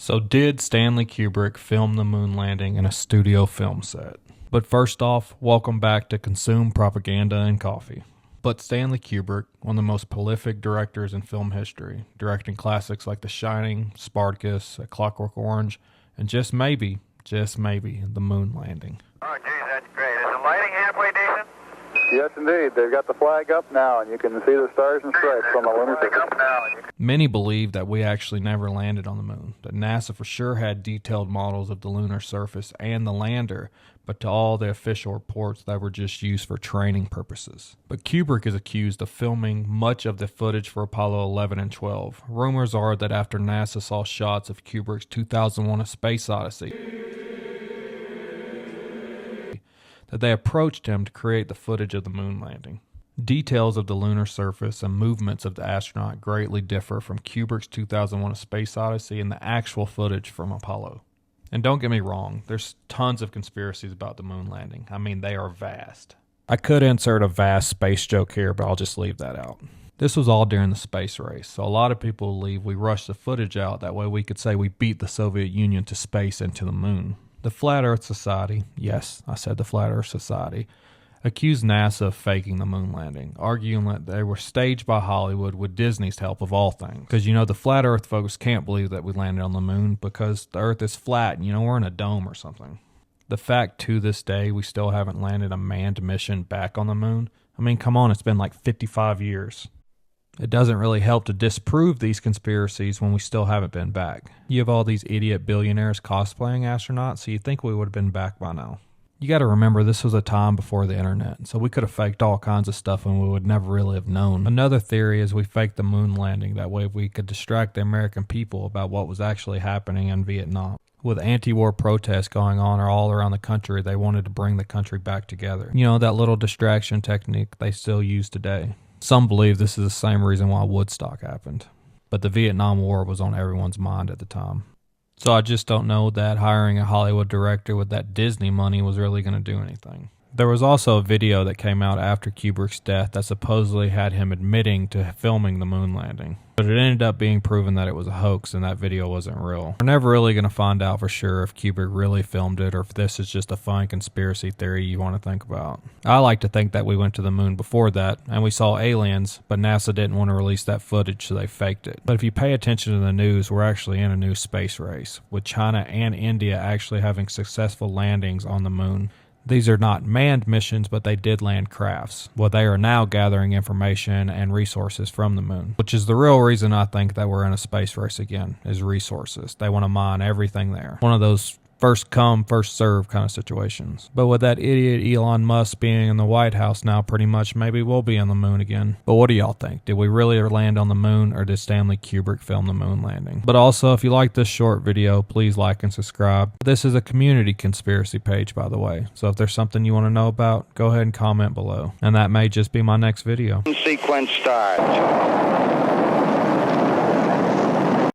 So did Stanley Kubrick film the moon landing in a studio film set? But first off, welcome back to Consume Propaganda and Coffee. But Stanley Kubrick, one of the most prolific directors in film history, directing classics like The Shining, Spartacus, A Clockwork Orange, and just maybe, the moon landing. Oh, geez, that's great. Is the lighting halfway decent? Yes, indeed. They've got the flag up now, and you can see the stars and stripes on the lunar surface. Many believe that we actually never landed on the moon, that NASA for sure had detailed models of the lunar surface and the lander, but to all the official reports that were just used for training purposes. But Kubrick is accused of filming much of the footage for Apollo 11 and 12. Rumors are that after NASA saw shots of Kubrick's 2001: A Space Odyssey, that they approached him to create the footage of the moon landing. Details of the lunar surface and movements of the astronaut greatly differ from Kubrick's 2001: A Space Odyssey and the actual footage from Apollo. And don't get me wrong, there's tons of conspiracies about the moon landing. I mean, they are vast. I could insert a vast space joke here, but I'll just leave that out. This was all during the space race, so a lot of people believe we rushed the footage out, that way we could say we beat the Soviet Union to space and to the moon. The Flat Earth Society, yes, I said the Flat Earth Society, accused NASA of faking the moon landing, arguing that they were staged by Hollywood with Disney's help of all things. Because, the Flat Earth folks can't believe that we landed on the moon because the Earth is flat and, we're in a dome or something. The fact to this day we still haven't landed a manned mission back on the moon, I mean, come on, it's been like 55 years. It doesn't really help to disprove these conspiracies when we still haven't been back. You have all these idiot billionaires cosplaying astronauts, so you'd think we would have been back by now. You got to remember, this was a time before the internet, so we could have faked all kinds of stuff and we would never really have known. Another theory is we faked the moon landing, that way we could distract the American people about what was actually happening in Vietnam. With anti-war protests going on all around the country, they wanted to bring the country back together. That little distraction technique they still use today. Some believe this is the same reason why Woodstock happened. But the Vietnam War was on everyone's mind at the time. So I just don't know that hiring a Hollywood director with that Disney money was really going to do anything. There was also a video that came out after Kubrick's death that supposedly had him admitting to filming the moon landing. But it ended up being proven that it was a hoax and that video wasn't real. We're never really going to find out for sure if Kubrick really filmed it or if this is just a fun conspiracy theory you want to think about. I like to think that we went to the moon before that and we saw aliens, but NASA didn't want to release that footage, so they faked it. But if you pay attention to the news, we're actually in a new space race, with China and India actually having successful landings on the moon. These are not manned missions, but they did land crafts. Well, they are now gathering information and resources from the moon, which is the real reason I think that we're in a space race again, is resources. They want to mine everything there. One of those first come, first serve kind of situations. But with that idiot Elon Musk being in the White House now, pretty much maybe we'll be on the moon again. But what do y'all think? Did we really land on the moon, or did Stanley Kubrick film the moon landing? But also, if you like this short video, please like and subscribe. This is a community conspiracy page, by the way. So if there's something you want to know about, go ahead and comment below. And that may just be my next video. Sequence starts.